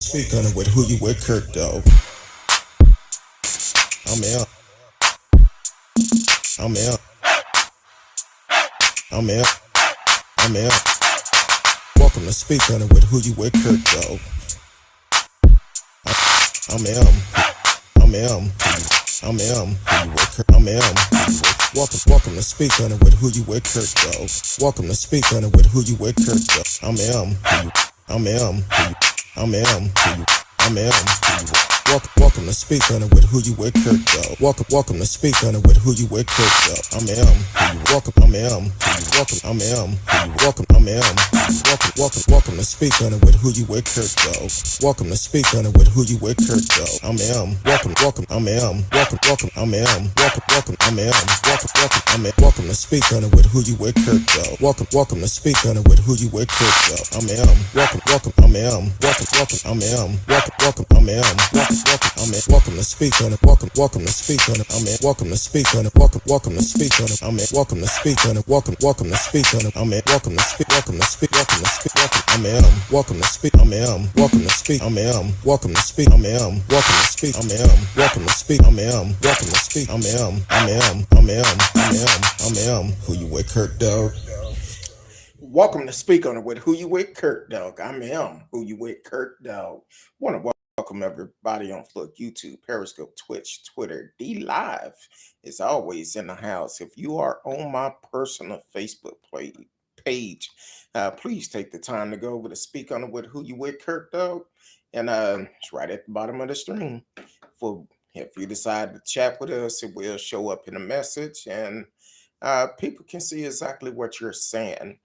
Speak on it with who you with, Kirk, though. I'm out. I'm out. I'm out. I'm out. Welcome to Speak on it with who you with, Kirk, though. I'm out. I'm out. I'm out. Who you with, Kirk? I'm out. Welcome to Speak on it with who you with, Kirk, though. Welcome to Speak on it with who you with, Kirk, though. I'm out. I'm out. I'm out. I'm out. Welcome to Speak on it with who you with, Kirk, though. Welcome to Speak on it with who you with, Kirk, though. I'm welcome. I'm welcome. I'm welcome. I'm welcome to Speak on it with who you with, Kirk, though. Welcome to Speak on it with who you with, Kirk, though. I'm welcome. I'm welcome. I'm welcome. I'm welcome to Speak on it with who you with, Kirk, though. Welcome to Speak on it with who you with, Kirk, though. I'm welcome. I'm welcome. I'm welcome. I'm welcome to Speak on it. Welcome to Speak on it. I'm welcome to Speak on it. Welcome to Speak on it. I'm welcome to Speak on it. Welcome to Speak on it. I'm welcome to Speak. Welcome to Speak. Welcome to Speak. I'm welcome to Speak. I'm welcome to Speak. I'm welcome to Speak. I'm welcome to Speak. I'm welcome to Speak. I'm welcome to Speak. I'm who you with, Kirk, dog. Welcome to Speak on it with who you with, Kirk, dog. I'm who you with, Kirk, dog. Want to welcome everybody on Flook, YouTube, Periscope, Twitch, Twitter, D Live is always in the house. If you are on my personal Facebook page, please take the time to go over to Speak on it with who you with, Kirk, dog. And it's right at the bottom of the stream. For if you decide to chat with us, it will show up in a message, and people can see exactly what you're saying.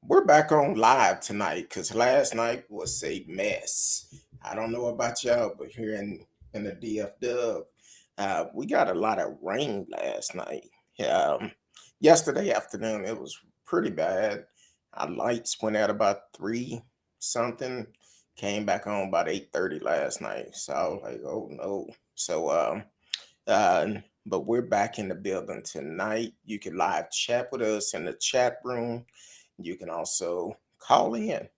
We're back on live tonight because last night was a mess. I don't know about y'all, but here in the DFW, we got a lot of rain last night. Yesterday afternoon, it was pretty bad. Our lights went out about 3 something, came back on about 8:30 last night. So I was like, oh no. So but we're back in the building tonight. You can live chat with us in the chat room. You can also call in.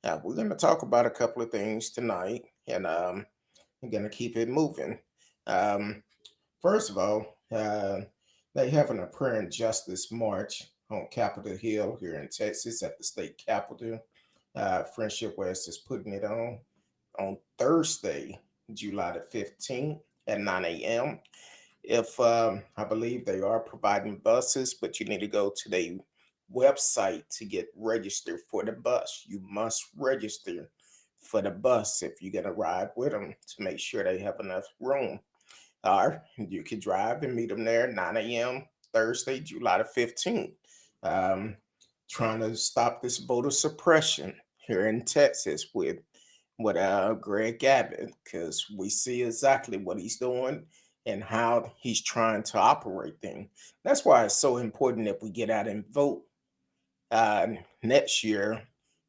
We're going to talk about a couple of things tonight, and we're going to keep it moving. First of all, they having a prayer and justice march on Capitol Hill here in Texas at the state capitol. Friendship West is putting it on Thursday, July the 15th at 9 a.m. If I believe they are providing buses, but you need to go to the website to get registered for the bus. You must register for the bus if you're going to ride with them to make sure they have enough room. Or you can drive and meet them there at 9 a.m. Thursday, July the 15th. Trying to stop this voter suppression here in Texas with Greg Abbott, because we see exactly what he's doing and how he's trying to operate things. That's why it's so important that we get out and vote next year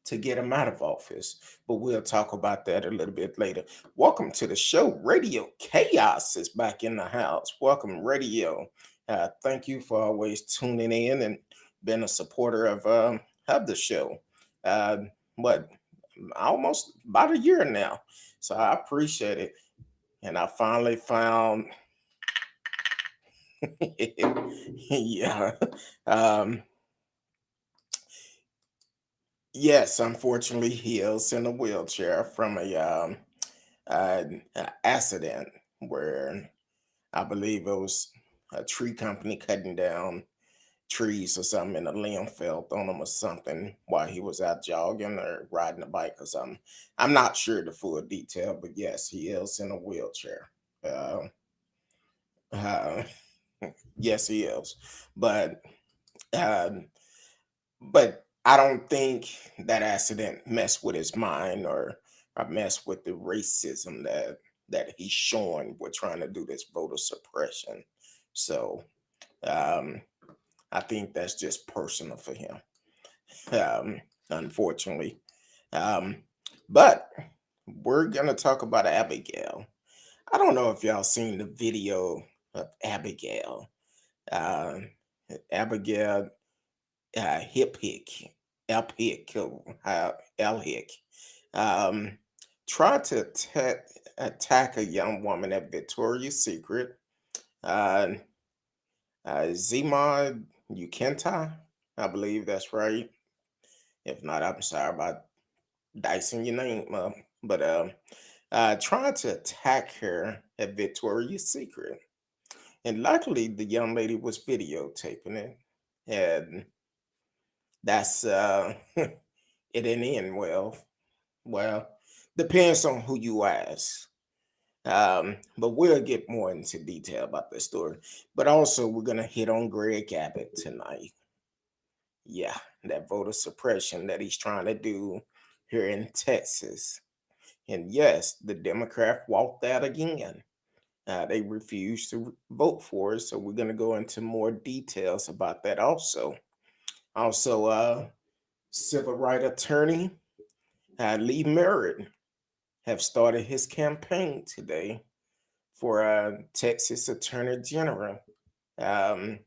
to get him out of office. But we'll talk about that a little bit later. Welcome to the show. Radio Chaos is back in the house. Welcome, Radio. Thank you for always tuning in and being a supporter of the show. What, almost about a year now. So I appreciate it. And I finally found, yeah. Yes, unfortunately, he is in a wheelchair from an accident where I believe it was a tree company cutting down trees or something, and a limb fell on him or something while he was out jogging or riding a bike or something. I'm not sure the full detail, but yes, he is in a wheelchair. Uh, uh, yes, he is. But um, but I don't think that accident messed with his mind or messed with the racism that he's showing. We're trying to do this voter suppression. So um, I think that's just personal for him, unfortunately. Um, but we're gonna talk about Abigail. I don't know if y'all seen the video of Abigail. Uh, Abigail Hip Hick, Elphick, Elhick. tried to attack a young woman at Victoria's Secret. Uh, Zima Ukenta, I believe that's right. If not, I'm sorry about dicing your name up. But tried to attack her at Victoria's Secret. And luckily, the young lady was videotaping it. And that's, it didn't end well. Well, depends on who you ask. But we'll get more into detail about this story. But also, we're going to hit on Greg Abbott tonight. Yeah, that voter suppression that he's trying to do here in Texas. And yes, the Democrat walked out again. They refused to vote for it. So we're going to go into more details about that also. Also, civil rights attorney Lee Merritt have started his campaign today for Texas Attorney General um,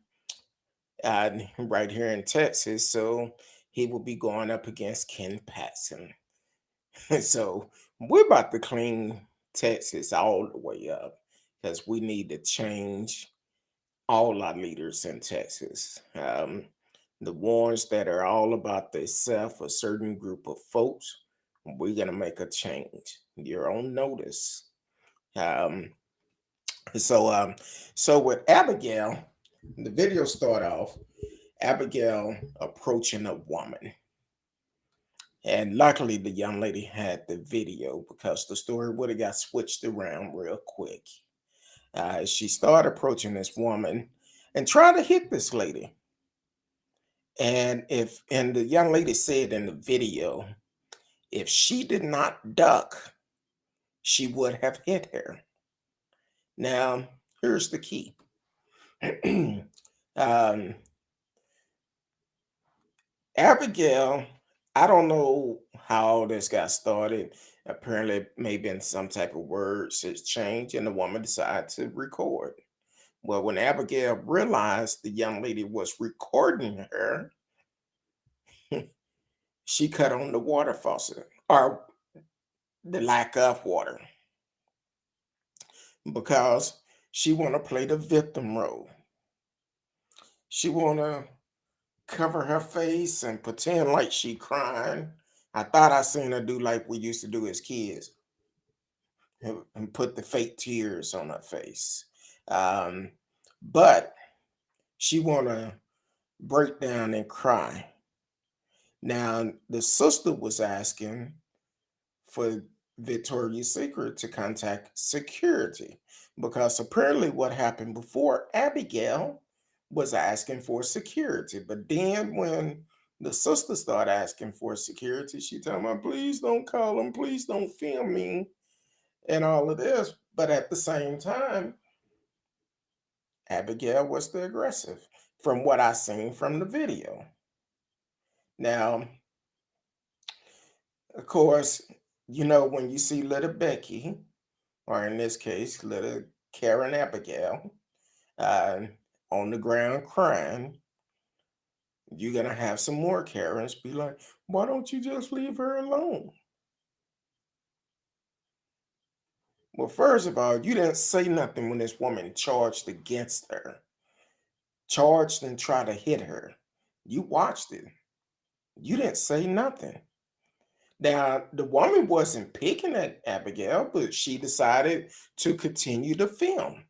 right here in Texas. So he will be going up against Ken Paxton. So we're about to clean Texas all the way up because we need to change all our leaders in Texas. The ones that are all about themselves, a certain group of folks, we're going to make a change. You're on notice. Um, so, um, so with Abigail, the video start off, Abigail approaching a woman. And luckily, the young lady had the video because the story would have got switched around real quick. She started approaching this woman and tried to hit this lady. And the young lady said in the video, if she did not duck, she would have hit her. Now, here's the key. um, Abigail, I don't know how this got started. Apparently, maybe in some type of words exchange, and the woman decided to record. Well, when Abigail realized the young lady was recording her, she cut on the water faucet or the lack of water because she want to play the victim role. She want to cover her face and pretend like she crying. I thought I seen her do like we used to do as kids and put the fake tears on her face. Um, but she want to break down and cry. Now, the sister was asking for Victoria's Secret to contact security because apparently what happened before, Abigail was asking for security. But then when the sister started asking for security, she told me, please don't call them, please don't film me, and all of this. But at the same time, Abigail was the aggressive from what I seen from the video. Now, of course, when you see little Becky, or in this case, little Karen Abigail, uh, on the ground crying, you're going to have some more Karens be like, why don't you just leave her alone? Well, first of all, you didn't say nothing when this woman charged against her, charged and tried to hit her. You watched it. You didn't say nothing. Now, the woman wasn't picking at Abigail, but she decided to continue to film.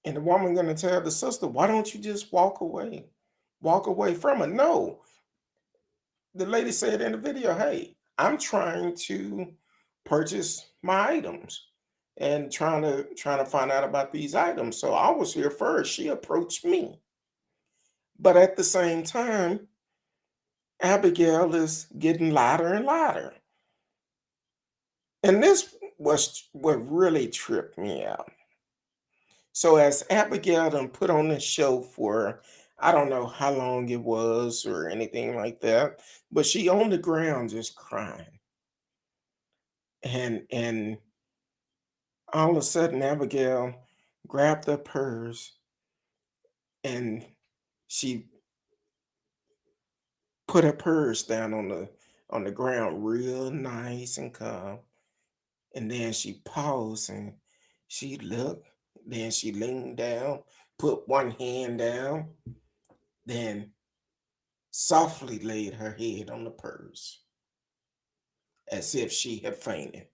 And the woman gonna tell the sister, why don't you just walk away? Walk away from her. No. The lady said in the video, hey, I'm trying to purchase my items and trying to find out about these items. So I was here first. She approached me. But at the same time, Abigail is getting louder and louder. And this was what really tripped me out. So as Abigail done put on this show for, I don't know how long it was or anything like that, but she on the ground just crying. And all of a sudden Abigail grabbed up hers and she put her purse down on the ground real nice and calm. And then she paused and she looked. Then she leaned down, put one hand down, then softly laid her head on the purse as if she had fainted.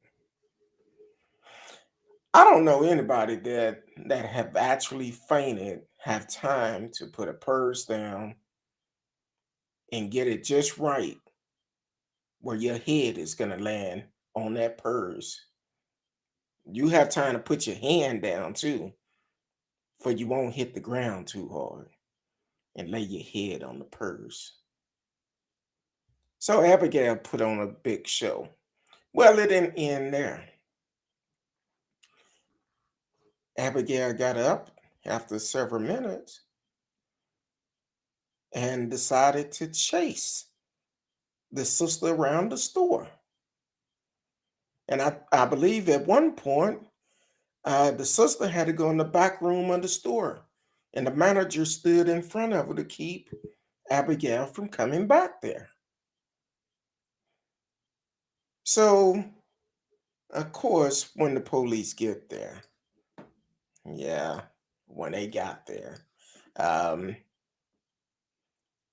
I don't know anybody that have actually fainted have time to put a purse down and get it just right where your head is going to land on that purse. You have time to put your hand down too, for you won't hit the ground too hard and lay your head on the purse. So Abigail put on a big show. Well, it didn't end there. Abigail got up after several minutes and decided to chase the sister around the store. And I believe at one point, the sister had to go in the back room of the store. And the manager stood in front of her to keep Abigail from coming back there. So, of course, when the police get there, yeah, when they got there, um,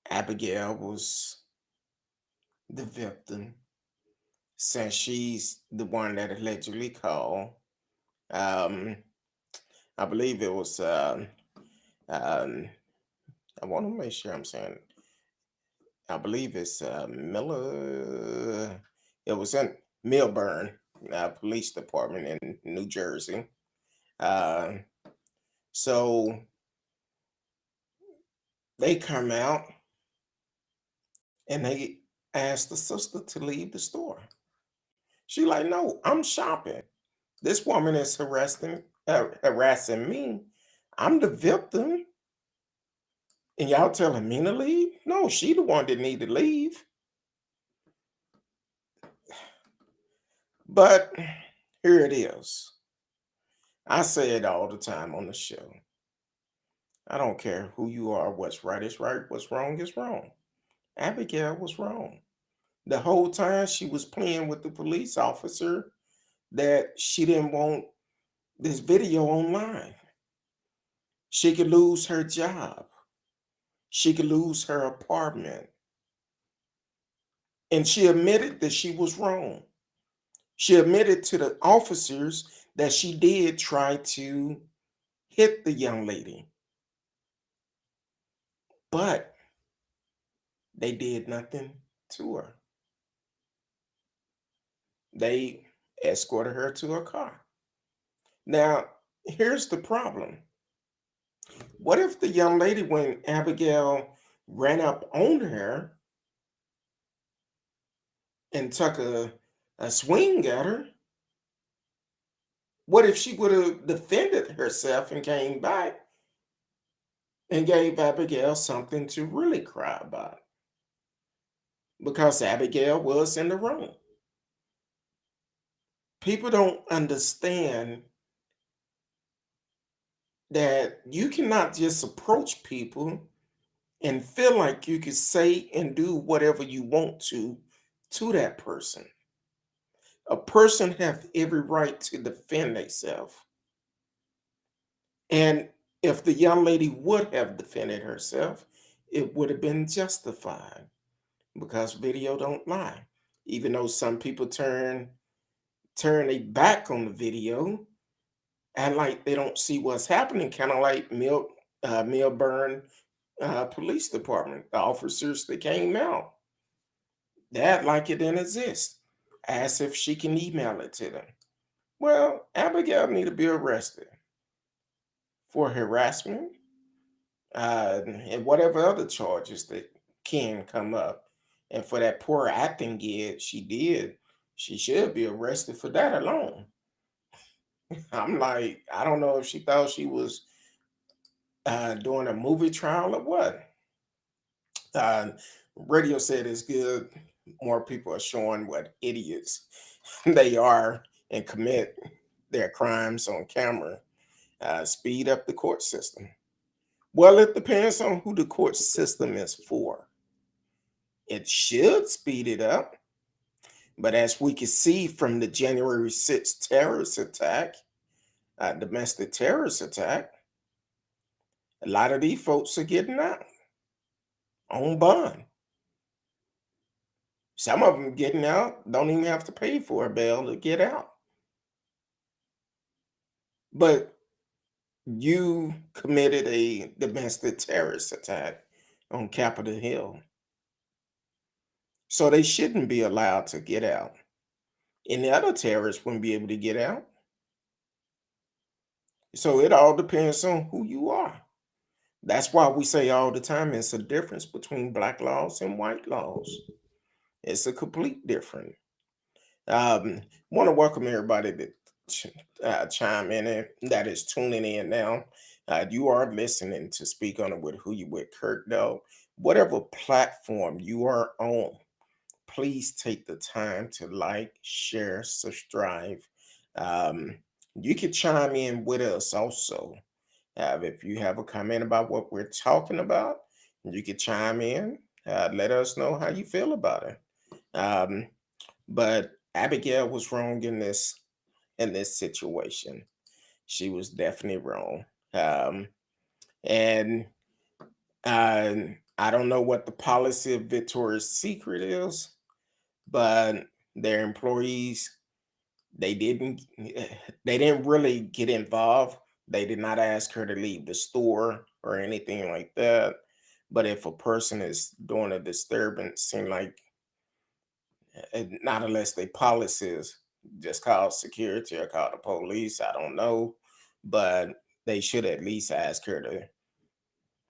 Abigail was the victim since she's the one that allegedly called. Um, I believe it was, um, I want to make sure I'm saying, I believe it's Miller. It was in Milburn Police Department in New Jersey. Uh, so they come out and they ask the sister to leave the store. She like, no, I'm shopping. This woman is harassing me. I'm the victim, and y'all telling me to leave? No, she the one that need to leave. But here it is. I say it all the time on the show. I don't care who you are. What's right is right. What's wrong is wrong. Abigail was wrong. The whole time she was playing with the police officer that she didn't want this video online. She could lose her job. She could lose her apartment. And she admitted that she was wrong. She admitted to the officers that she did try to hit the young lady. But they did nothing to her. They escorted her to her car. Now, here's the problem. What if the young lady, when Abigail ran up on her and took a swing at her, what if she would have defended herself and came back and gave Abigail something to really cry about? Because Abigail was in the wrong. People don't understand that you cannot just approach people and feel like you can say and do whatever you want to that person. A person have every right to defend themselves. And if the young lady would have defended herself, it would have been justified because video don't lie. Even though some people turn a back on the video and like they don't see what's happening, kind of like Milburn Police Department, the officers that came out, they act like it didn't exist, as if she can email it to them. Well, Abigail need to be arrested for harassment and whatever other charges that can come up. And for that poor acting gig she did, she should be arrested for that alone. I'm like, I don't know if she thought she was doing a movie trial or what. Uh, Radio said it's good. More people are showing what idiots they are and commit their crimes on camera. Speed up the court system. Well, it depends on who the court system is for. It should speed it up But as we can see from the January 6th terrorist attack, domestic terrorist attack, a lot of these folks are getting out on bond. Some of them getting out don't even have to pay for a bail to get out. But you committed a domestic terrorist attack on Capitol Hill. So they shouldn't be allowed to get out. And the other terrorists wouldn't be able to get out. So it all depends on who you are. That's why we say all the time it's a difference between black laws and white laws. It's a complete difference. Want to welcome everybody that chime in and that is tuning in now. You are listening to Speak On It with Who You With Kurt Dog. Whatever platform you are on, please take the time to like, share, subscribe. You can chime in with us also. If you have a comment about what we're talking about, you can chime in. Let us know how you feel about it. But Abigail was wrong in this situation. She was definitely wrong. And I don't know what the policy of Victoria's Secret is, but their employees they didn't really get involved. They did not ask her to leave the store or anything like that. But if a person is doing a disturbance, seem like not unless they policies just call security or call the police. I don't know, but they should at least ask her to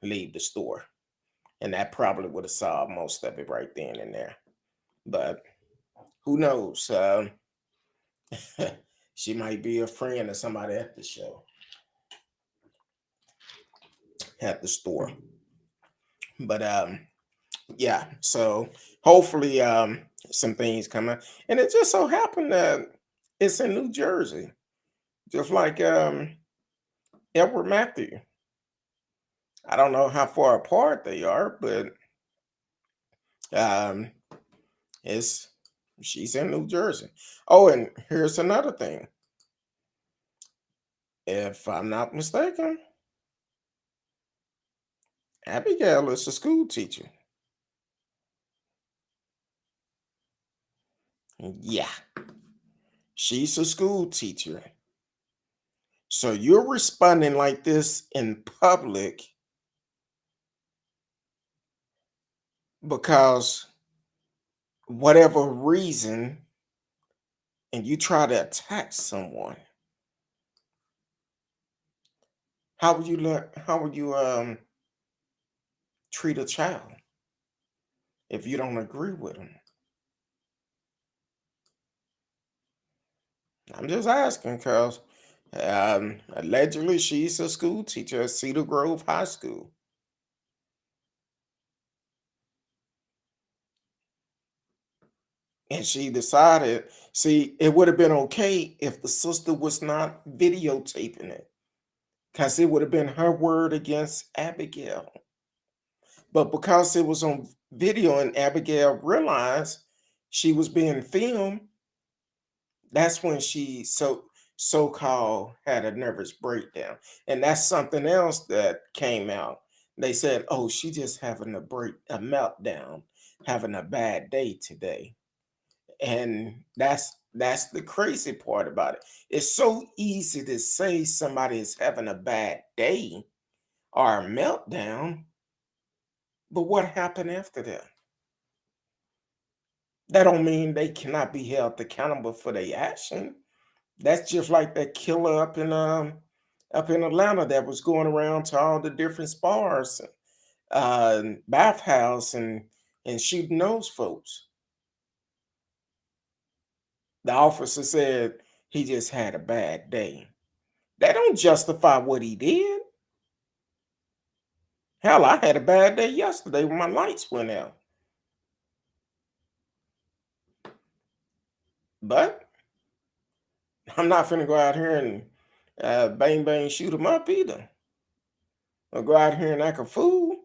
leave the store, and that probably would have solved most of it right then and there. But who knows? She might be a friend of somebody at the show, at the store. But yeah. So hopefully, some things come up, and it just so happened that it's in New Jersey, just like Edward Matthew. I don't know how far apart they are, but um, it's she's in New Jersey. Oh, and here's another thing. If I'm not mistaken, Abigail is a school teacher. Yeah, she's a school teacher. So you're responding like this in public because whatever reason, and you try to attack someone. How would you treat a child if you don't agree with them? I'm just asking because allegedly she's a school teacher at Cedar Grove High School. And she decided, see, it would have been okay if the sister was not videotaping it, because it would have been her word against Abigail. But because it was on video and Abigail realized she was being filmed, that's when she so-called had a nervous breakdown. And that's something else that came out. They said, oh, she just having a meltdown, having a bad day today. And that's the crazy part about it. It's so easy to say somebody is having a bad day or a meltdown, but what happened after that? That don't mean they cannot be held accountable for their action. That's just like that killer up in Atlanta that was going around to all the different spas, bathhouse, and shooting those folks. The officer said he just had a bad day. That don't justify what he did. Hell, I had a bad day yesterday when my lights went out. But I'm not finna go out here and bang bang shoot them up either. Or go out here and act a fool.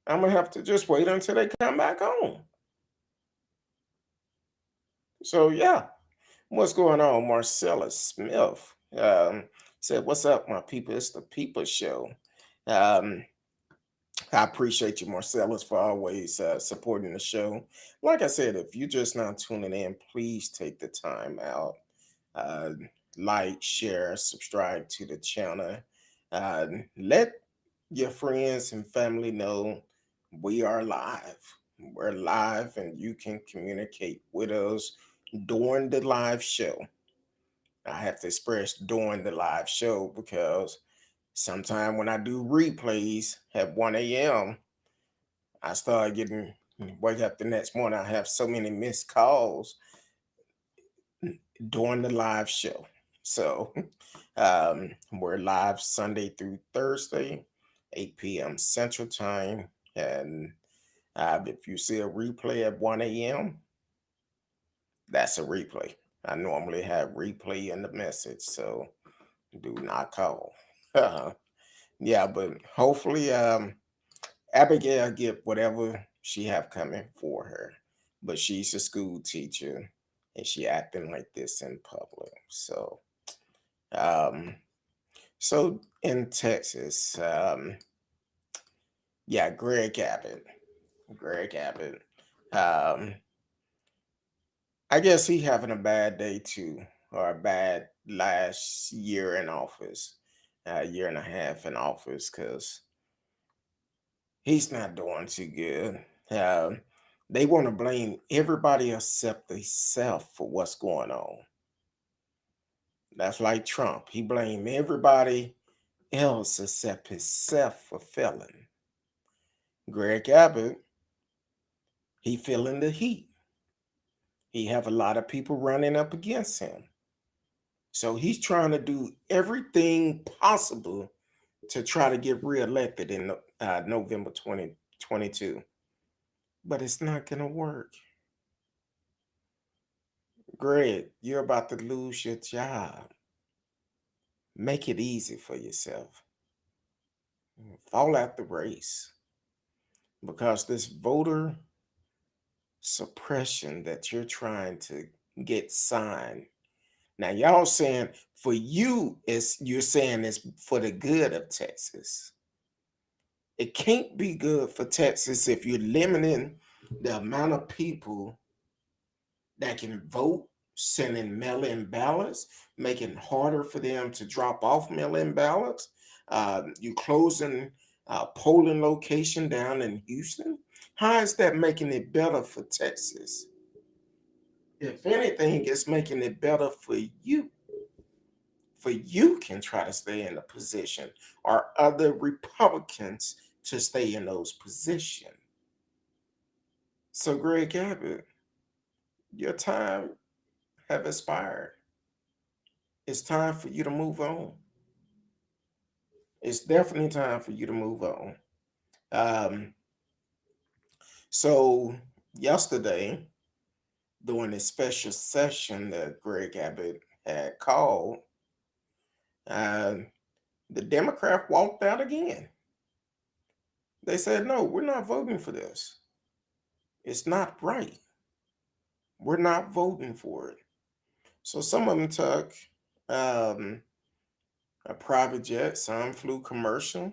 I'm gonna have to just wait until they come back home. So yeah, what's going on? Marcella Smith said, "What's up, my people? It's the People Show." Um, I appreciate you, Marcellus, for always supporting the show. Like I said, if you're just not tuning in, please take the time out, uh, like, share, subscribe to the channel. Uh, Let your friends and family know we are live. We're live, and you can communicate with us during the live show. I have to express during the live show because sometime when I do replays at 1 a.m., I start getting wake up the next morning. I have so many missed calls during the live show. So we're live Sunday through Thursday, 8 p.m. Central Time. And if you see a replay at 1 a.m., that's a replay. I normally have replay in the message, so do not call. Yeah, but hopefully Abigail get whatever she have coming for her, but she's a school teacher and she acting like this in public. Um, so in Texas, yeah, Greg Abbott, um, I guess he having a bad day too, or a bad last year in office, a year and a half in office, because he's not doing too good. They want to blame everybody except themselves for what's going on. That's like Trump. He blamed everybody else except himself for failing. Greg Abbott, he feeling the heat. He have a lot of people running up against him. So he's trying to do everything possible to try to get reelected in November 2022. But it's not going to work. Greg, you're about to lose your job. Make it easy for yourself. Fall out the race. Because this voter suppression that you're trying to get signed. Now y'all saying for you is you're saying it's for the good of Texas. It can't be good for Texas if you're limiting the amount of people that can vote, sending mail-in ballots, making it harder for them to drop off mail-in ballots. You closing polling location down in Houston. How is that making it better for Texas? If anything, it's making it better for you. For you can try to stay in a position, or other Republicans to stay in those positions. So, Greg Abbott, your time have expired. It's time for you to move on. It's definitely time for you to move on. Um, so yesterday, during a special session that Greg Abbott had called, uh, the Democrat walked out again. They said, "No, we're not voting for this. It's not right. We're not voting for it." So some of them took um, a private jet, some flew commercial,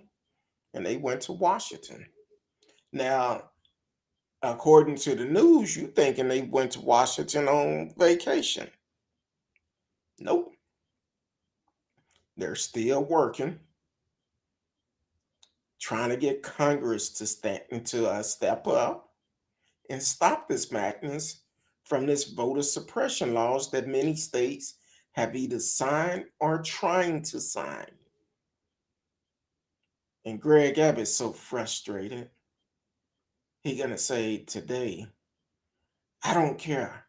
and they went to Washington. Now, according to the news, you thinking they went to Washington on vacation. Nope. They're still working, trying to get Congress to step up and stop this madness from this voter suppression laws that many states have either signed or trying to sign. And Greg Abbott's so frustrated. He gonna say today, "I don't care.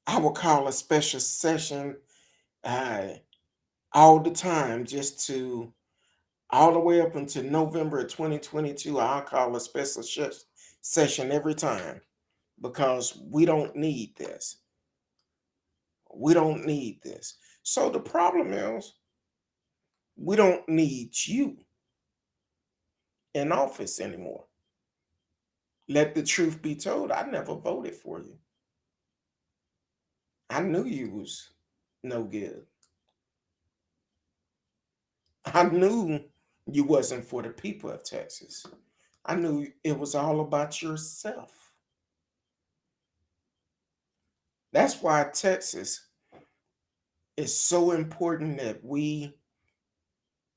I will call a special session uh, all the time just to all the way up until November of 2022. I'll call a special session every time because we don't need this. We don't need this." So the problem is, we don't need you in office anymore. Let the truth be told. I never voted for you. I knew you was no good. I knew you wasn't for the people of Texas. I knew it was all about yourself. That's why Texas is so important that we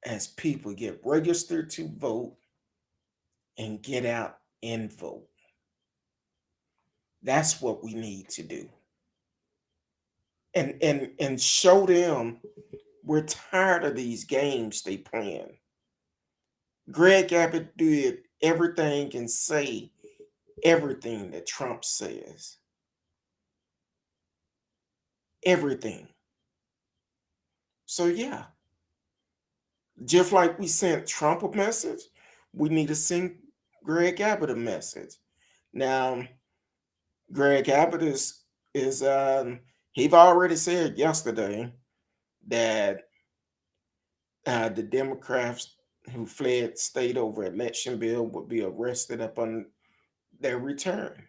as people get registered to vote and get out and vote. That's what we need to do. And show them we're tired of these games they playing. Greg Abbott did everything and say everything that Trump says. Everything. So yeah, just like we sent Trump a message, we need to send Greg Abbott a message. Now, Greg Abbott is he already said yesterday that the Democrats who fled state over election bill would be arrested upon their return.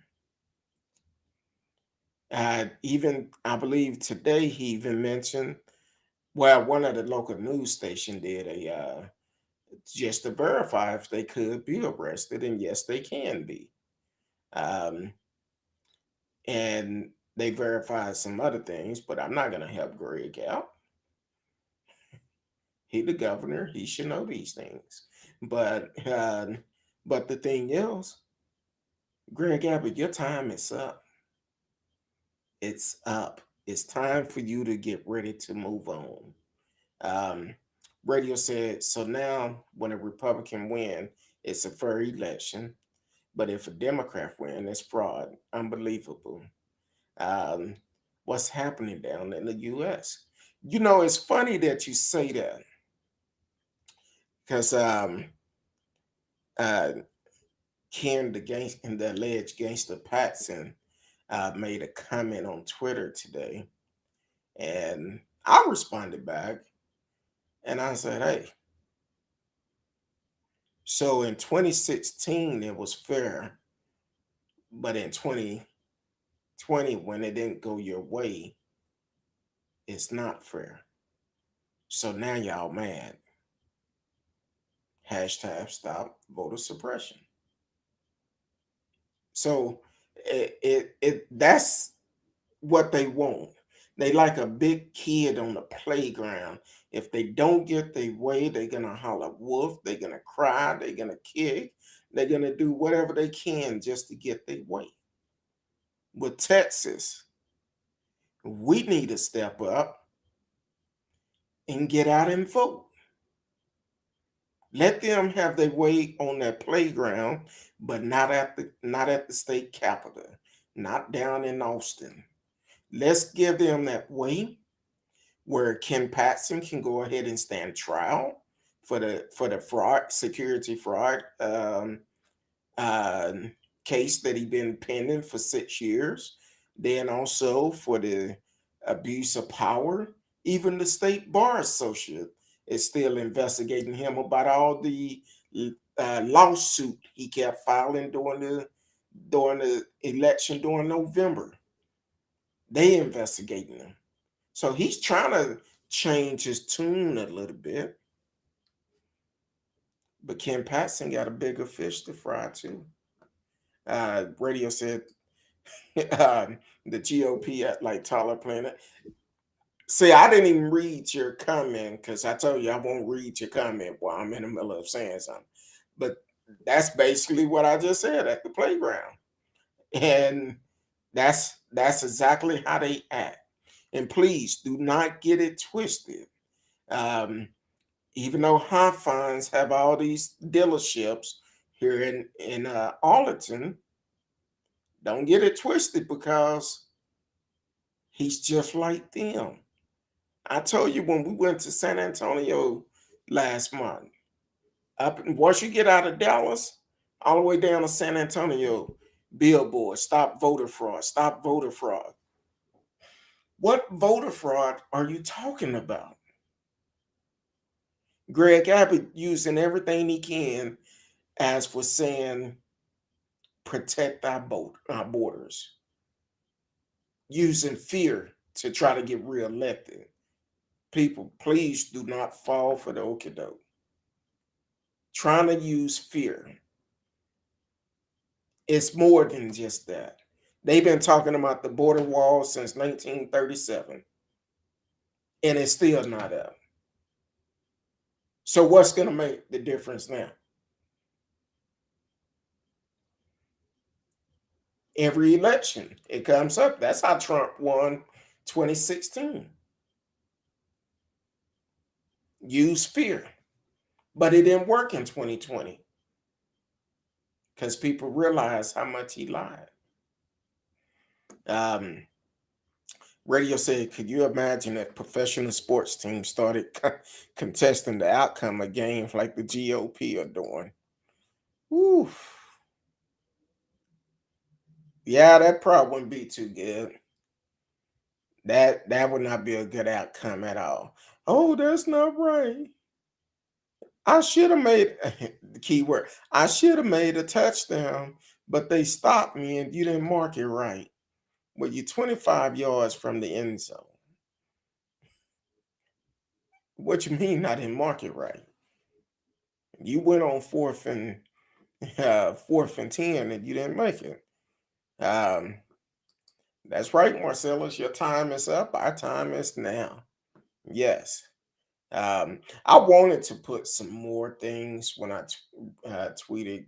Even I believe today he even mentioned, well, one of the local news station did a just to verify if they could be arrested, and yes, they can be. Um, and they verified some other things, but I'm not going to help Greg out. He the governor, he should know these things. But the thing is, Greg Abbott, your time is up. It's up. It's time for you to get ready to move on. Um, Radio said, so now when a Republican win, it's a fair election. But if a Democrat win, it's fraud. Unbelievable. Um, what's happening down in the US? You know, it's funny that you say that because uh, Ken, the alleged gangster Paxton, made a comment on Twitter today, and I responded back, and I said, "Hey, so in 2016 it was fair, but in 2020 when it didn't go your way, it's not fair. So now y'all mad. Hashtag stop voter suppression." So it that's what they want. They like a big kid on the playground. If they don't get their way, they're gonna holler wolf, they're gonna cry, they're gonna kick, they're gonna do whatever they can just to get their way. With Texas, we need to step up and get out and vote. Let them have their way on that playground, but not at the state capitol, not down in Austin. Let's give them that way where Ken Paxton can go ahead and stand trial for the fraud, security fraud uh, case that he been pending for 6 years. Then also for the abuse of power. Even the state bar associate is still investigating him about all the lawsuit he kept filing during the election during November. They investigating him. So he's trying to change his tune a little bit. But Ken Paxton got a bigger fish to fry too. Radio said the GOP at like Tyler Planet. See, I didn't even read your comment because I told you I won't read your comment while I'm in the middle of saying something. But that's basically what I just said at the playground. And that's exactly how they act. And please do not get it twisted. Um, Even though Hunt Funds have all these dealerships here in Arlington, don't get it twisted because he's just like them. I told you when we went to San Antonio last month, up once you get out of Dallas, all the way down to San Antonio, billboard, stop voter fraud, stop voter fraud. What voter fraud are you talking about? Greg Abbott using everything he can as for saying protect our borders, using fear to try to get reelected. People, please do not fall for the okie doke. Trying to use fear. It's more than just that. They've been talking about the border wall since 1937, and it's still not up. So what's going to make the difference now? Every election, it comes up. That's how Trump won 2016. Use fear. But it didn't work in 2020 because people realized how much he lied. Radio said, could you imagine if professional sports teams started contesting the outcome of games like the GOP are doing? Woo. Yeah, that probably wouldn't be too good. That would not be a good outcome at all. Oh, that's not right. I should have made the key word. I should have made a touchdown, but they stopped me and you didn't mark it right. Well, you're 25 yards from the end zone. What you mean I didn't mark it right? You went on fourth and 10 and you didn't make it. That's right, Marcellus. Your time is up. Our time is now. Yes. I wanted to put some more things when I tweeted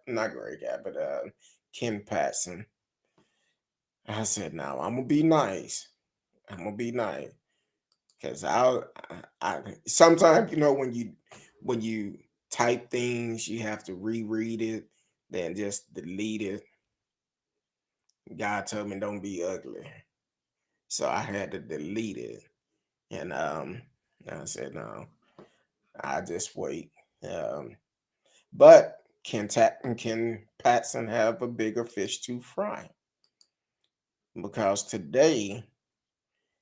not Greg Abbott, Ken Paxton. I said, "No, I'm gonna be nice. I'm gonna be nice because I sometimes when you type things, you have to reread it, then just delete it. God told me don't be ugly, so I had to delete it, and I said no, I just wait. But Ken Paxton have a bigger fish to fry because today,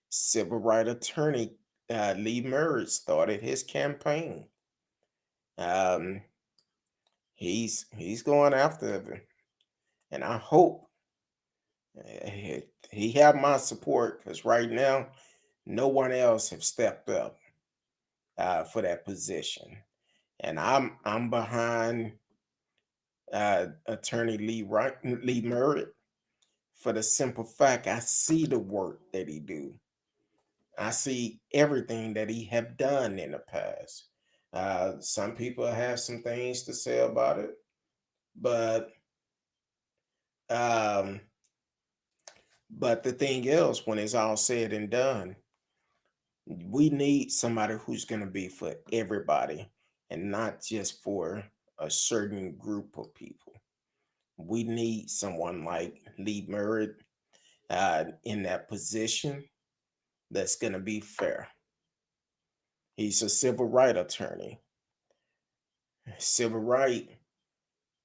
civil rights attorney Lee Merritt started his campaign. Um, he's going after it, and I hope he have my support because right now, no one else have stepped up for that position, and I'm behind attorney Lee Merritt for the simple fact I see the work that he do. I see everything that he have done in the past. Some people have some things to say about it, but um, the thing is, when it's all said and done, we need somebody who's going to be for everybody and not just for a certain group of people. We need someone like Lee Merritt in that position that's going to be fair. He's a civil rights attorney. Civil right,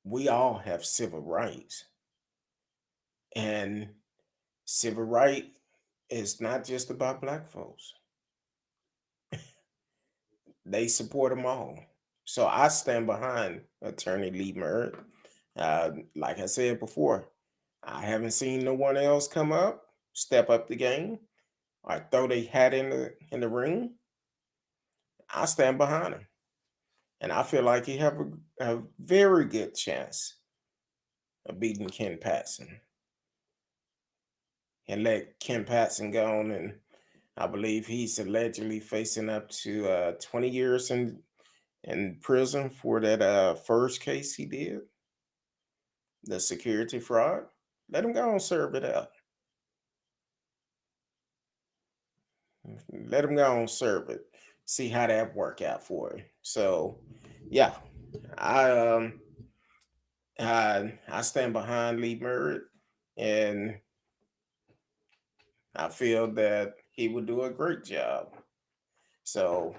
we all have civil rights. And civil right is not just about black folks. They support them all. So I stand behind attorney Lee Merritt. Like I said before, I haven't seen no one else come up, step up the game, or throw their hat in the ring. I stand behind him. And I feel like he have a very good chance of beating Ken Paxton. And let Ken Paxton go on, and I believe he's allegedly facing up to 20 years in prison for that first case he did, the security fraud. Let him go and serve it out. Let him go and serve it. See how that work out for him. So, yeah, I I stand behind Lee Merritt, and I feel that he would do a great job. So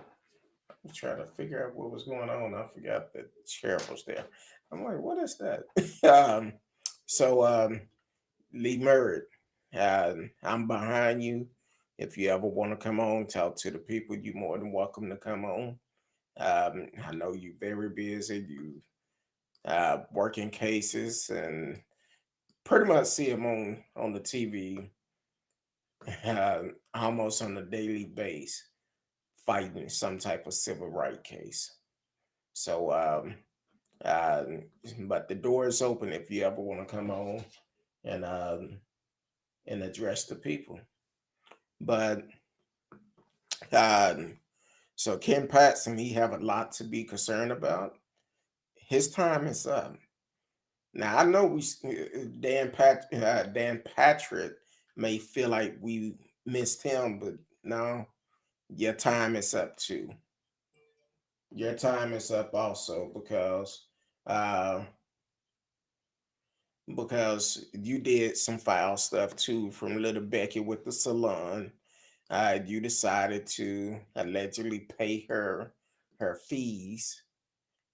I'm trying to figure out what was going on. I forgot that sheriff was there. I'm like, what is that? So Lee Merritt, I'm behind you. If you ever want to come on, talk to the people, you're more than welcome to come on. I know you're very busy. You working cases and pretty much see him on the TV almost on a daily basis, fighting some type of civil right case. So, uh, but the door is open if you ever want to come on and address the people. But um, so Ken Paxton, he have a lot to be concerned about. His time is up. Now I know Dan Patrick may feel like we missed him, but no, your time is up too. Your time is up also uh, because you did some foul stuff too from Little Becky with the salon. You decided to allegedly pay her fees,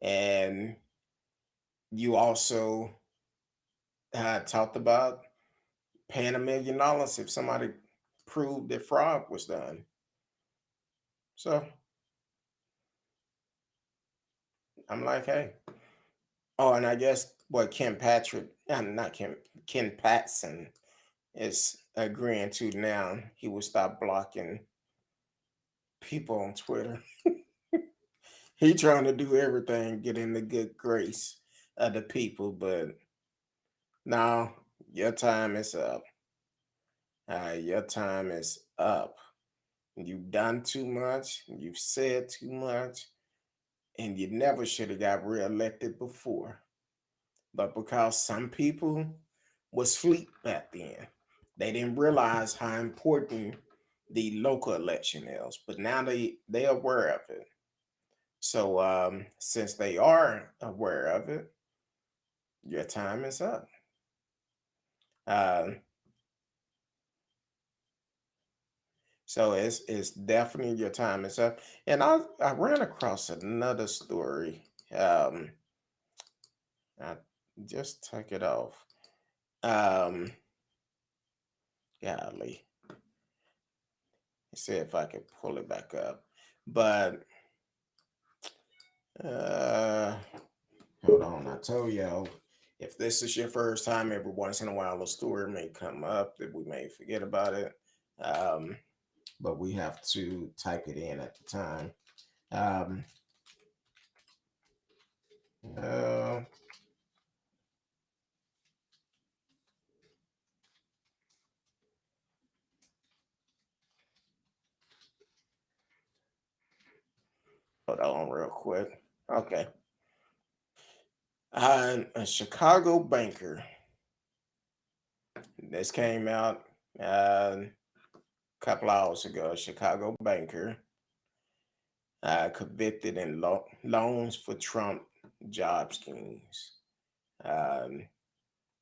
and you also talked about paying $1 million if somebody proved that fraud was done. So I'm like, hey. Oh, and I guess what Ken Paxton is agreeing to now, he will stop blocking people on Twitter. He trying to do everything, get in the good grace of the people, but now your time is up. Your time is up. You've done too much. You've said too much, and you never should have got reelected before. But because some people was asleep back then, they didn't realize how important the local election is. But now they aware of it. So since they are aware of it, your time is up. Uh, so it's definitely your time is up. And I ran across another story. I just took it off. Um, Golly, let's see if I can pull it back up. But uh, hold on, I told y'all. If this is your first time, every once in a while a story may come up that we may forget about it. Um, but we have to type it in at the time. Um, uh, Hold on, real quick. Okay. A Chicago banker. This came out a couple hours ago. A Chicago banker convicted in loans for Trump job schemes. Um,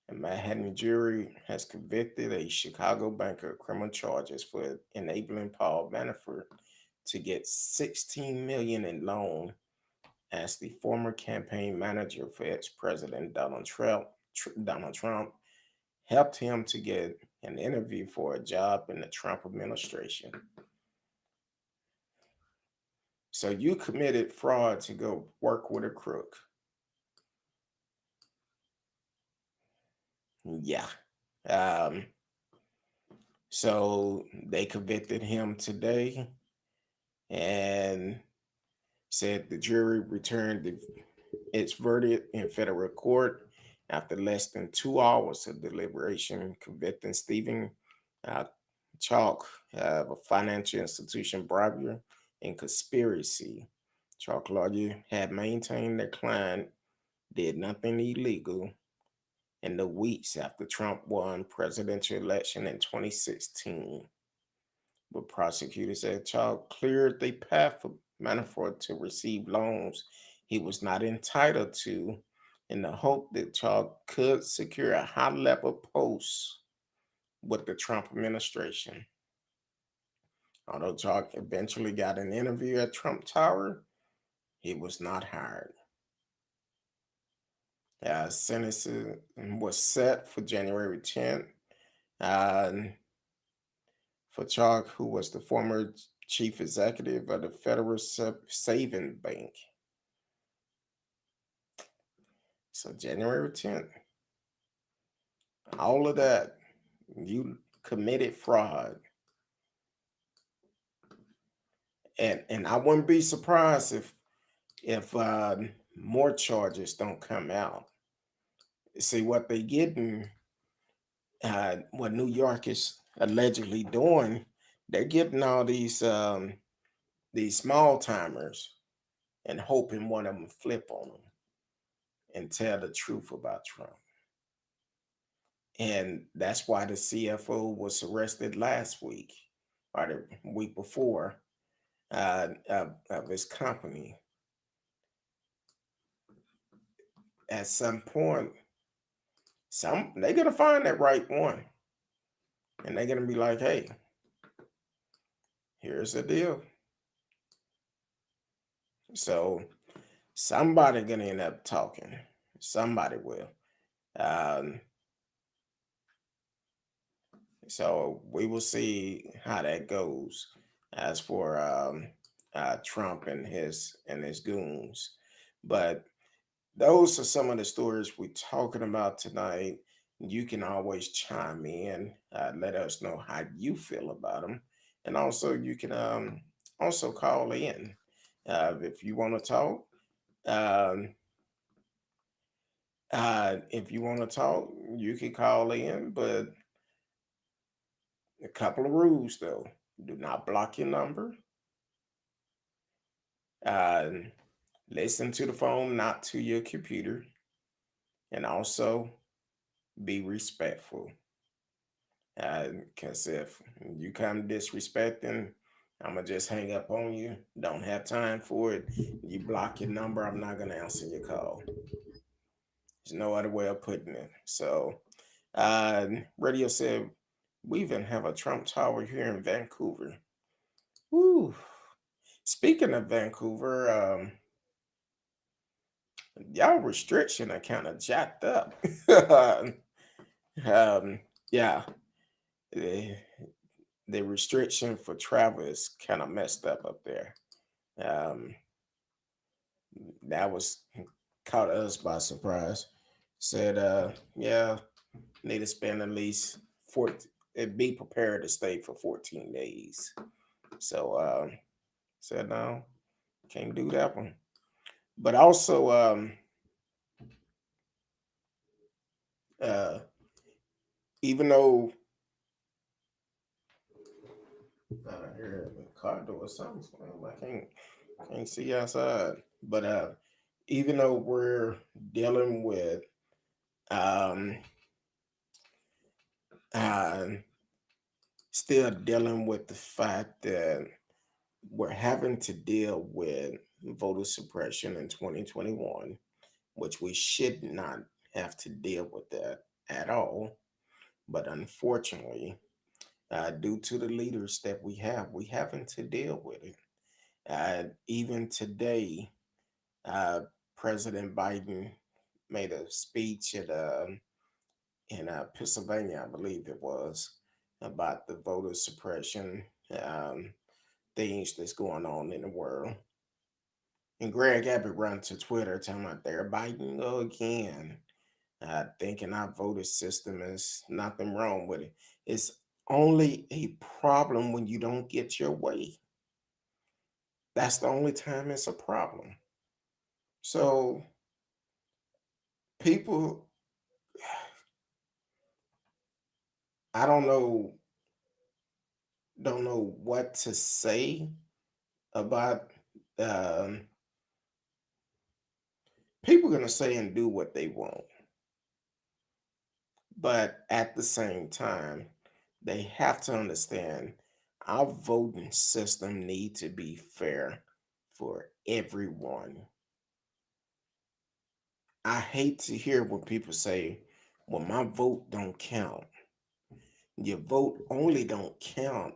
a Manhattan jury has convicted a Chicago banker of criminal charges for enabling Paul Manafort to get $16 million in loan as the former campaign manager for ex-president Donald Trump helped him to get an interview for a job in the Trump administration. So you committed fraud to go work with a crook. Yeah. Um, so they convicted him today and said the jury returned its verdict in federal court after less than 2 hours of deliberation, convicting Stephen uh, Chalk of a financial institution bribery and conspiracy. Chalk lawyer had maintained their client did nothing illegal in the weeks after Trump won presidential election in 2016. But prosecutors said Chalk cleared the path for Manafort to receive loans he was not entitled to in the hope that Chalk could secure a high level post with the Trump administration. Although Chalk eventually got an interview at Trump Tower, he was not hired. Sentencing was set for January 10th for Chalk, who was the former chief executive of the Federal Saving Bank. So January 10th, all of that, you committed fraud. and I wouldn't be surprised if more charges don't come out. See what they getting, what New York is allegedly doing. They're getting all these small timers and hoping one of them flip on them and tell the truth about Trump. And that's why the CFO was arrested last week or the week before, of his company. At some point, they're gonna find that right one, and they're gonna be like, "Hey, here's the deal." So somebody gonna end up talking. Somebody will. Um, so we will see how that goes. As for Trump and his goons, but those are some of the stories we're talking about tonight. You can always chime in, let us know how you feel about them, and also you can also call in if you want to talk. Um, if you want to talk, you can call in, but a couple of rules though: do not block your number. Uh, Listen to the phone, not to your computer, and also be respectful. Because if you come disrespecting, I'm gonna just hang up on you. Don't have time for it. You block your number, I'm not gonna answer your call. There's no other way of putting it. So, Radio said we even have a Trump Tower here in Vancouver. Woo! Speaking of Vancouver, y'all restriction are kind of jacked up. Yeah, the, the restriction for travel is kind of messed up there. Um, that was caught us by surprise. Said, yeah, need to spend at least 14, be prepared to stay for 14 days. So, said, no, can't do that one. But also, uh, even though I hear a car door or something, I can't see outside. But even though we're dealing with um, uh, still dealing with the fact that we're having to deal with voter suppression in 2021, which we should not have to deal with that at all. But unfortunately, due to the leaders that we having to deal with it. Even today, uh, President Biden made a speech in Pennsylvania, I believe it was, about the voter suppression um, things that's going on in the world. And Greg Abbott run to Twitter telling about they're Biden again, thinking our voter system is nothing wrong with it. It's only a problem when you don't get your way. That's the only time it's a problem. So people, I don't know what to say about um, people gonna say and do what they want, but at the same time, they have to understand our voting system need to be fair for everyone. I hate to hear when people say, "Well, my vote don't count." Your vote only don't count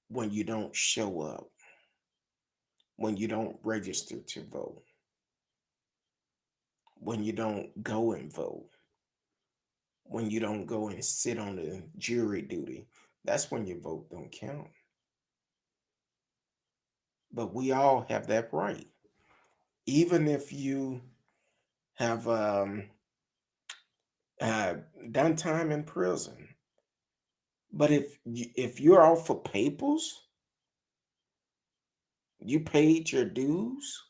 when you don't show up, when you don't register to vote, when you don't go and vote, when you don't go and sit on the jury duty. That's when your vote don't count. But we all have that right. Even if you have uh, done time in prison. But if you're out for papers, You paid your dues,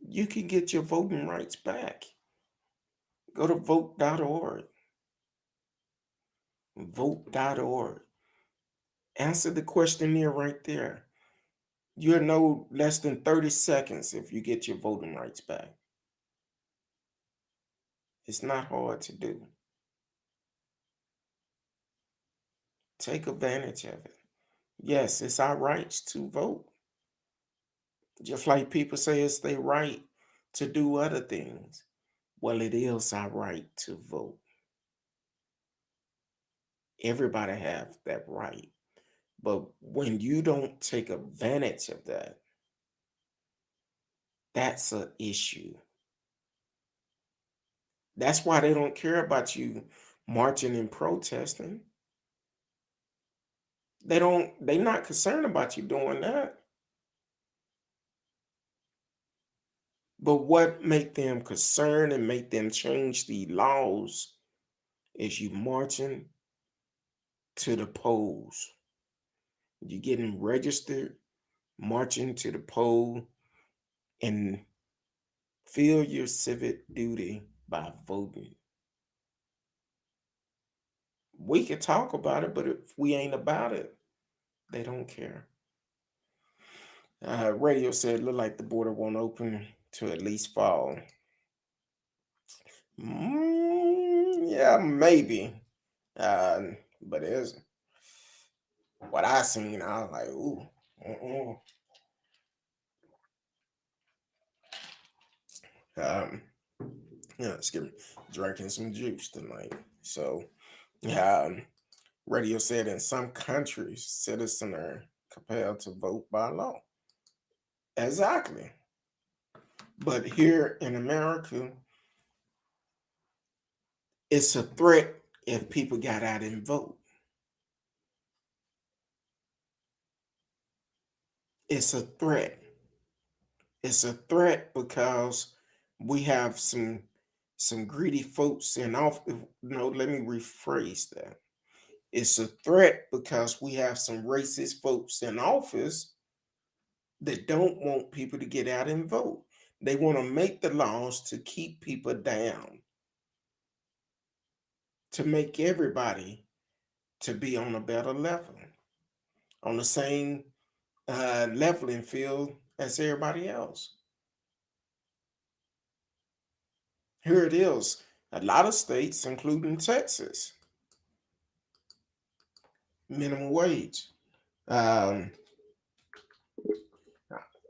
you can get your voting rights back. Go to vote.org. Vote.org. Answer the questionnaire right there. You're no less than 30 seconds if you get your voting rights back. It's not hard to do. Take advantage of it. Yes, it's our rights to vote. Just like people say it's their right to do other things. Well, it is our right to vote. Everybody have that right. But when you don't take advantage of that, that's an issue. That's why they don't care about you marching and protesting. They're not concerned about you doing that. But what make them concerned and make them change the laws is you marching to the polls. You getting registered, marching to the poll, and feel your civic duty by voting. We can talk about it, but if we ain't about it, they don't care. Radio said, look like the border won't open to at least fall. Yeah, maybe. But it's what I seen. I was like, ooh. Uh-uh. Um, yeah, excuse me, drinking some juice tonight. So, um, radio said in some countries, citizens are compelled to vote by law. Exactly. But here in America, it's a threat if people got out and vote. It's a threat. It's a threat because we have some greedy folks in office. No, let me rephrase that. It's a threat because we have some racist folks in office that don't want people to get out and vote. They want to make the laws to keep people down, to make everybody to be on a better level, on the same leveling field as everybody else. Here it is. A lot of states, including Texas, minimum wage, um,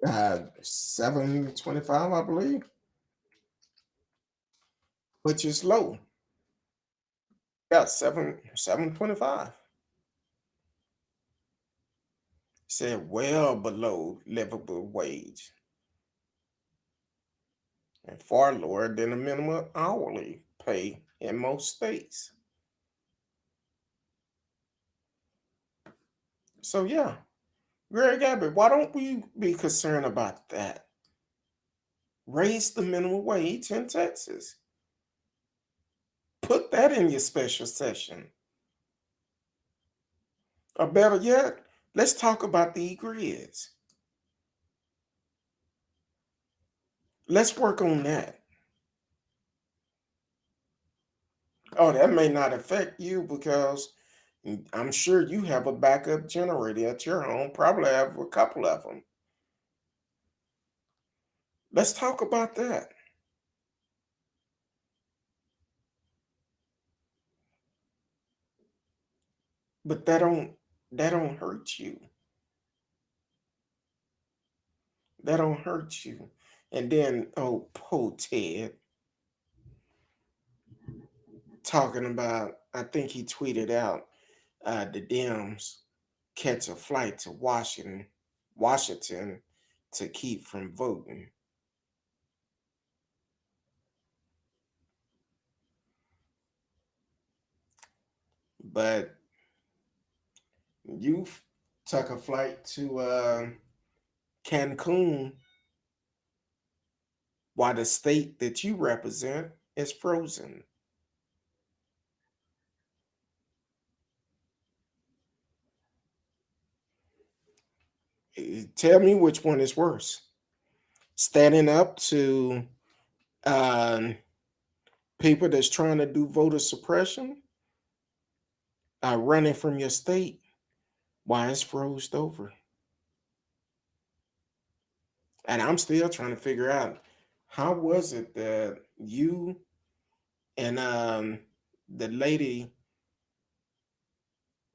7.25, I believe, which is low. Yeah, 7.25. Said well below livable wage and far lower than the minimum hourly pay in most states. So yeah, Greg Abbott, why don't we be concerned about that? Raise the minimum wage in Texas. Put that in your special session. Or better yet, let's talk about the grids. Let's work on that. Oh, that may not affect you because I'm sure you have a backup generator at your home, probably have a couple of them. Let's talk about that. But that don't hurt you. That don't hurt you. And then poor Ted talking about, I think he tweeted out the Dems catch a flight to Washington to keep from voting. But you took a flight to Cancun while the state that you represent is frozen. Tell me which one is worse. Standing up to um, people that's trying to do voter suppression, running from your state, why it's froze over. And I'm still trying to figure out how was it that you and the lady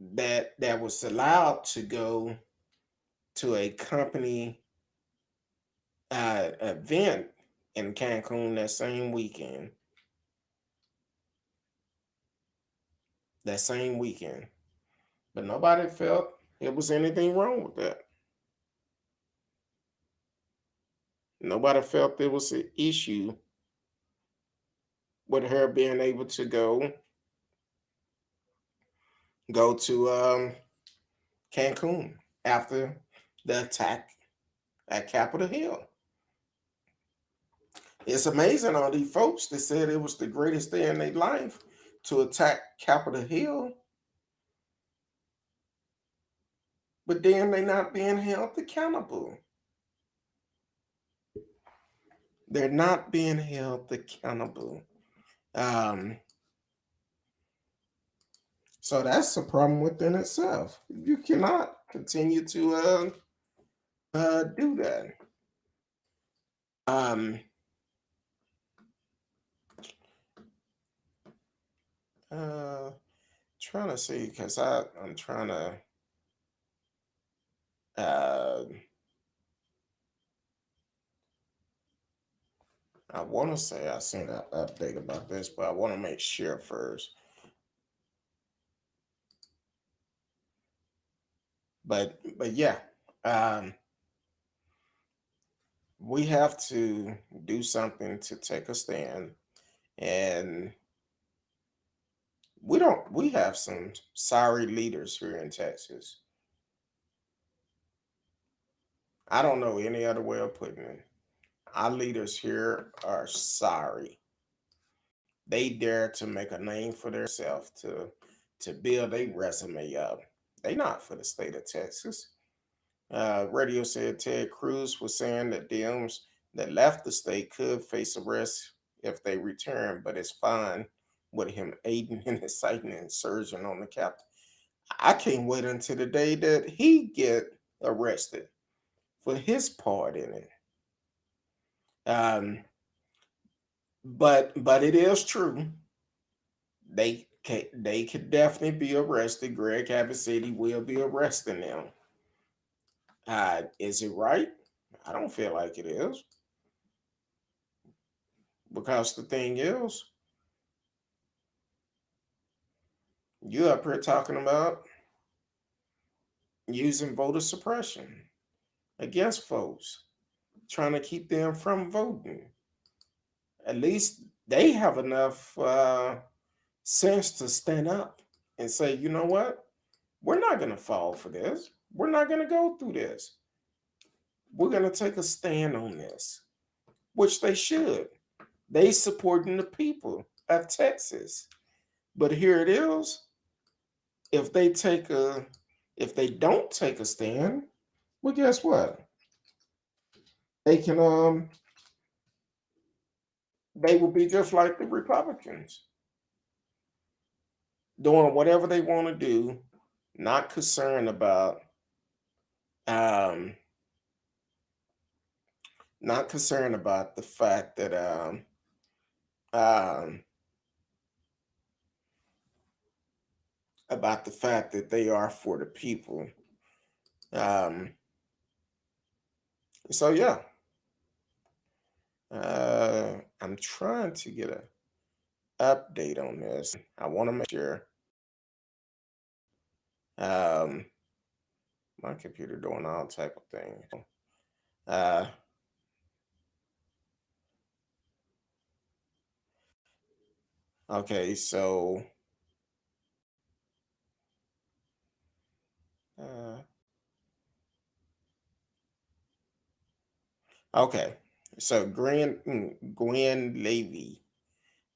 that was allowed to go to a company event in Cancun that same weekend, but nobody felt it was anything wrong with that. Nobody felt there was an issue with her being able to go to Cancun after the attack at Capitol Hill. It's amazing all these folks that said it was the greatest day in their life to attack Capitol Hill, but then they're not being held accountable. They're not being held accountable. So that's a problem within itself. You cannot continue to do that. Um, Trying to see because I'm trying to. I want to say I seen an update about this, but I want to make sure first. But yeah, we have to do something to take a stand, and we have some sorry leaders here in Texas. I don't know any other way of putting it. Our leaders here are sorry. They dare to make a name for themselves to build a resume up. They not for the state of Texas. Radio said Ted Cruz was saying that Dems that left the state could face arrest if they return, but it's fine with him aiding and inciting an insurgent on the Capitol. I can't wait until the day that he get arrested for his part in it. But it is true. They could definitely be arrested. Greg Abbott said he will be arresting them. Is it right? I don't feel like it is. Because the thing is, you up here talking about using voter suppression against folks, trying to keep them from voting. At least they have enough sense to stand up and say, you know what? We're not going to fall for this. We're not going to go through this. We're going to take a stand on this, which they should. They supporting the people of Texas. But here it is. If they don't take a stand, well, guess what? They can they will be just like the Republicans, doing whatever they want to do, not concerned about the fact that they are for the people. So yeah, I'm trying to get an update on this. I want to make sure. My computer doing all type of things. Okay, so okay, so Gwen Levy,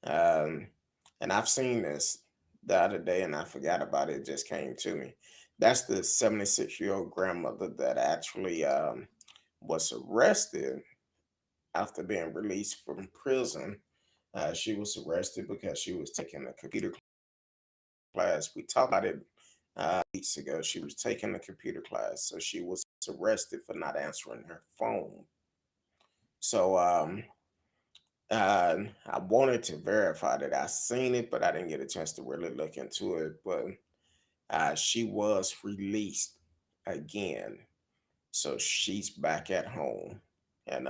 and I've seen this the other day and I forgot about it. It just came to me. That's the 76-year-old grandmother that actually was arrested after being released from prison. She was arrested because she was taking a computer class. We talked about it weeks ago. She was taking a computer class, so she was arrested for not answering her phone. So I wanted to verify that I seen it, but I didn't get a chance to really look into it. But she was released again, so she's back at home, and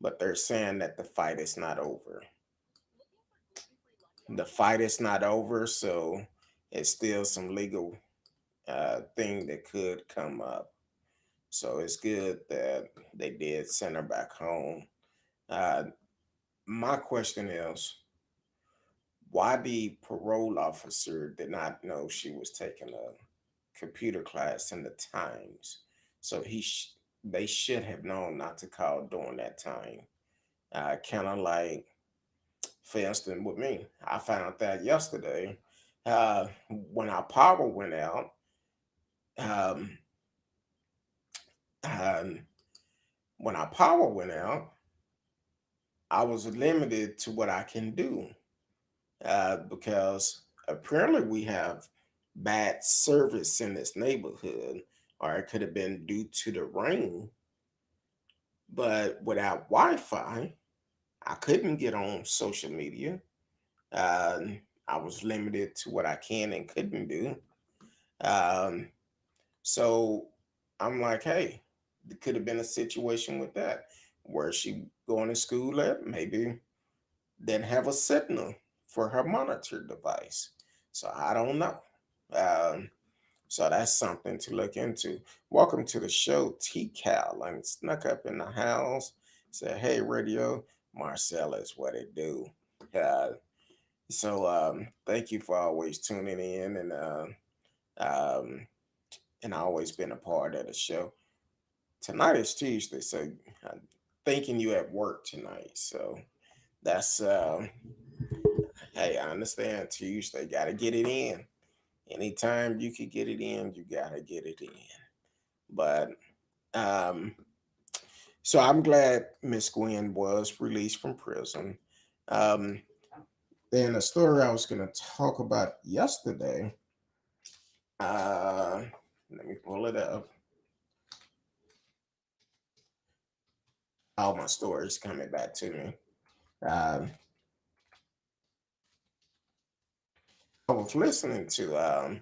but they're saying that the fight is not over. The fight is not over, so it's still some legal thing that could come up. So it's good that they did send her back home. Uh, my question is, why the parole officer did not know she was taking a computer class in the times? So they should have known not to call during that time. Kind of like, for instance, with me, I found that yesterday when our power went out. Um, um, when our power went out, I was limited to what I can do because apparently we have bad service in this neighborhood, or it could have been due to the rain. But without Wi Fi, I couldn't get on social media. I was limited to what I can and couldn't do. Um, so I'm like, hey, there could have been a situation with that. Where she going to school at? Maybe didn't have a signal for her monitor device. So I don't know. Um, so that's something to look into. Welcome to the show, T Cal. I snuck up in the house, said, hey, radio, Marcella is what it do. Uh, thank you for always tuning in um, and always been a part of the show. Tonight is Tuesday, so I'm thinking you at work tonight. So that's hey, I understand Tuesday, gotta get it in. Anytime you can get it in, you gotta get it in. But um, so I'm glad Miss Gwen was released from prison. Um, then a story I was gonna talk about yesterday. Uh, Let me pull it up. All my stories coming back to me. Um, I was listening to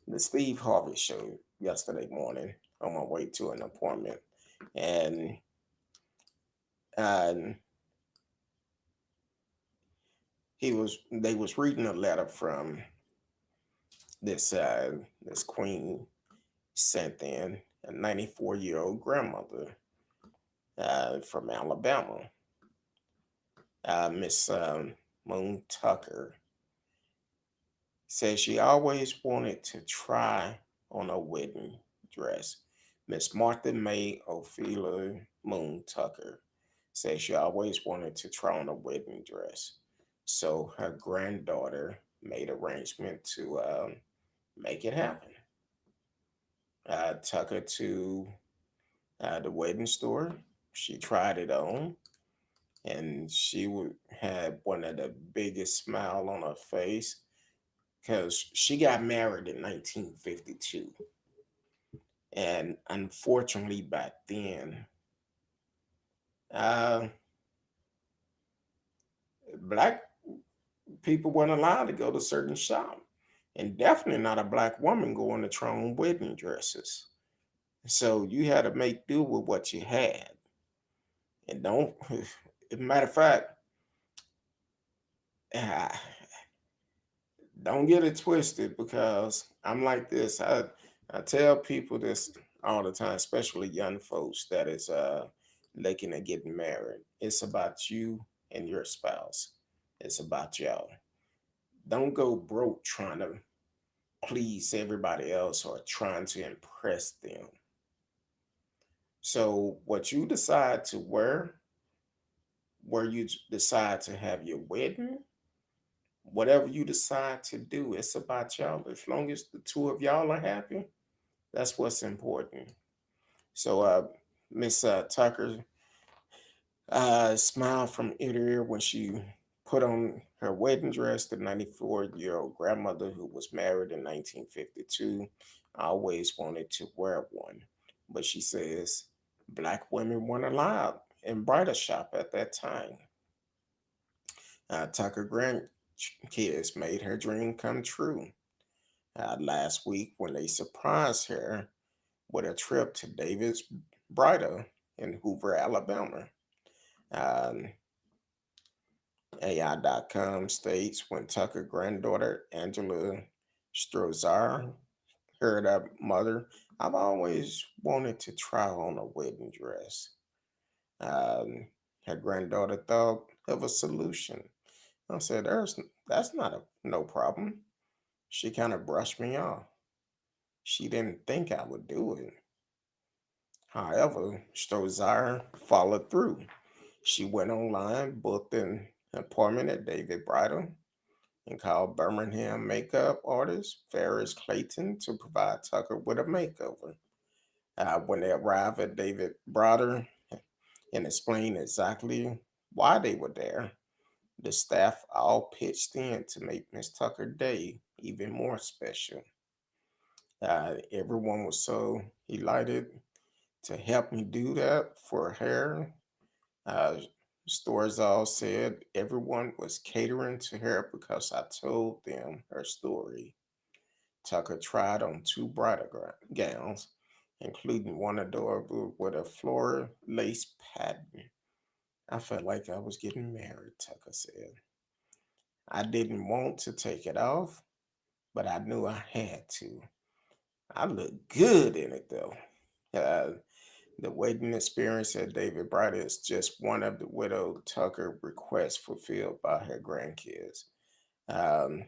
the Steve Harvey show yesterday morning on my way to an appointment, and uh, they was reading a letter from this queen sent in, a 94-year-old grandmother from Alabama, Miss Moon Tucker. Says she always wanted to try on a wedding dress. Miss Martha May Ophelia Moon Tucker says she always wanted to try on a wedding dress. So her granddaughter made arrangement to make it happen. Took her to the wedding store. She tried it on, and had one of the biggest smile on her face because she got married in 1952. And unfortunately, back then, uh, black people weren't allowed to go to certain shops, and definitely not a black woman going to try on wedding dresses. So you had to make do with what you had. And don't, as a matter of fact, ah, don't get it twisted because I'm like this. I tell people this all the time, especially young folks that is looking at getting married. It's about you and your spouse. It's about y'all. Don't go broke trying to please everybody else or trying to impress them. So what you decide to wear, where you decide to have your wedding, Whatever you decide to do, it's about y'all. As long as the two of y'all are happy, that's what's important. So, Miss Tucker smiled from ear to ear when she put on her wedding dress. The 94-year-old grandmother who was married in 1952 always wanted to wear one, but she says black women weren't allowed in bridal shop at that time. Tucker grandkids made her dream come true last week when they surprised her with a trip to David's bridal in Hoover, Alabama. Um, AI.com states when Tucker granddaughter Angela Strozar heard her mother, I've always wanted to try on a wedding dress. Um, Her granddaughter thought of a solution. I said, that's not no problem. She kind of brushed me off. She didn't think I would do it. However, Strozar followed through. She went online, booked an appointment at David Bridal, and called Birmingham makeup artist Ferris Clayton to provide Tucker with a makeover. When they arrived at David Bridal and explained exactly why they were there, the staff all pitched in to make Miss Tucker Day even more special. Everyone was so delighted to help me do that for her. Uh, Stores all said everyone was catering to her because I told them her story. Tucker tried on two bridal gowns, including one adorable with a floral lace pattern. I felt like I was getting married, Tucker said. I didn't want to take it off, but I knew I had to. I looked good in it though. Uh, the wedding experience at David Bridal is just one of the widow Tucker requests fulfilled by her grandkids. Um,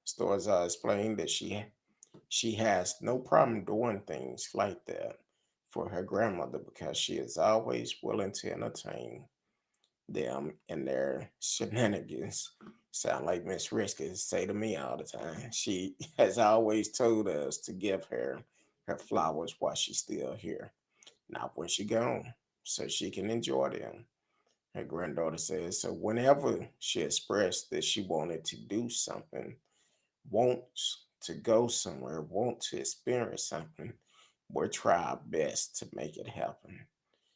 Stores explained that she has no problem doing things like that for her grandmother because she is always willing to entertain them and their shenanigans. Sound like Miss Risky say to me all the time. She has always told us to give her flowers while she's still here, not when she gone, so she can enjoy them. Her granddaughter says so. Whenever she expressed that she wanted to do something, wants to go somewhere, want to experience something, we'll try our best to make it happen.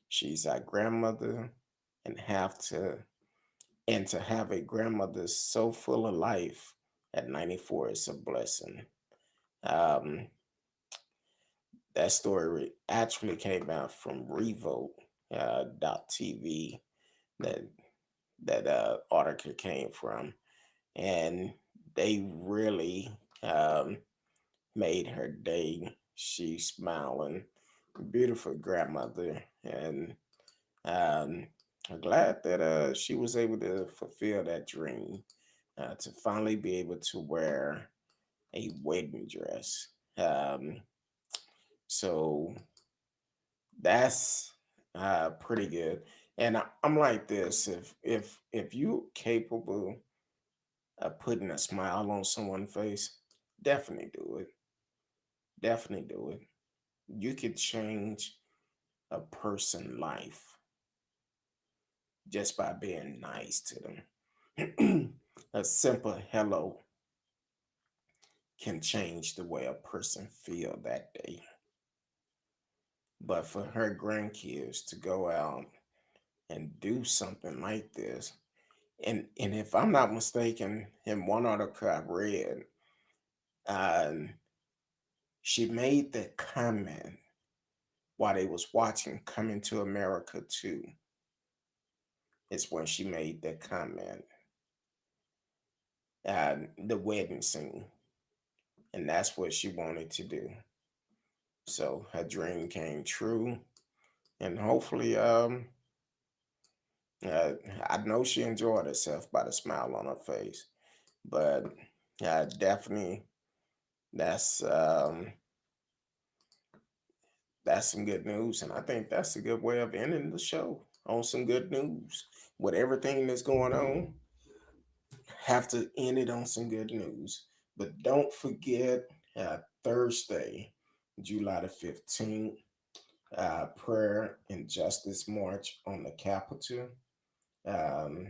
She's our grandmother and have to and to have a grandmother so full of life at 94 is a blessing. Um, that story actually came out from Revolt .tv that article came from, and they really made her day. She's smiling, beautiful grandmother, and um, I'm glad that she was able to fulfill that dream to finally be able to wear a wedding dress. Um, so that's pretty good. And I'm like this: if you capable of putting a smile on someone's face, definitely do it. Definitely do it. You could change a person's life just by being nice to them. A simple hello can change the way a person feel that day. But for her grandkids to go out and do something like this, and if I'm not mistaken, in one article I read, uh, she made that comment while they was watching Coming to America 2. Is when she made that comment, the wedding scene, and that's what she wanted to do. So her dream came true, and hopefully, uh, I know she enjoyed herself by the smile on her face. But definitely, that's um, that's some good news, and I think that's a good way of ending the show on some good news with everything that's going on. have to end it on some good news. But don't forget Thursday, July the 15th, prayer and justice march on the Capitol. Um,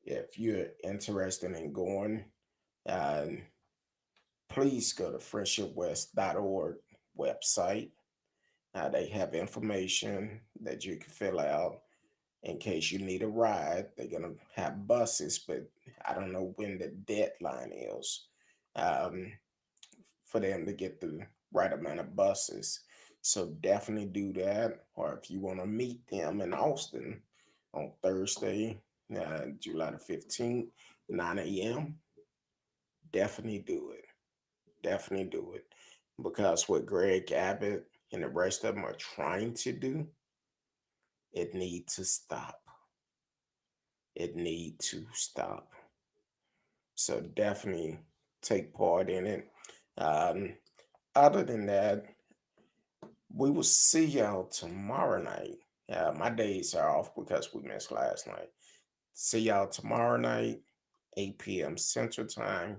if you're interested in going, um, please go to friendshipwest.org website. They have information that you can fill out in case you need a ride. They're gonna have buses, but I don't know when the deadline is um, for them to get the right amount of buses. So definitely do that. Or if you want to meet them in Austin on Thursday, July the 15th, 9 a.m., definitely do it. Definitely do it. Because what Greg Abbott and the rest of them are trying to do, it needs to stop. It need to stop. So definitely take part in it. Um, Other than that, we will see y'all tomorrow night. My days are off because we missed last night. See y'all tomorrow night, 8 p.m. Central Time.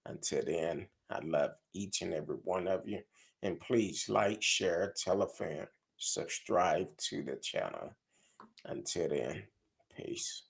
Until then, I love each and every one of you. And please like, share, tell a friend, subscribe to the channel. Until then, peace.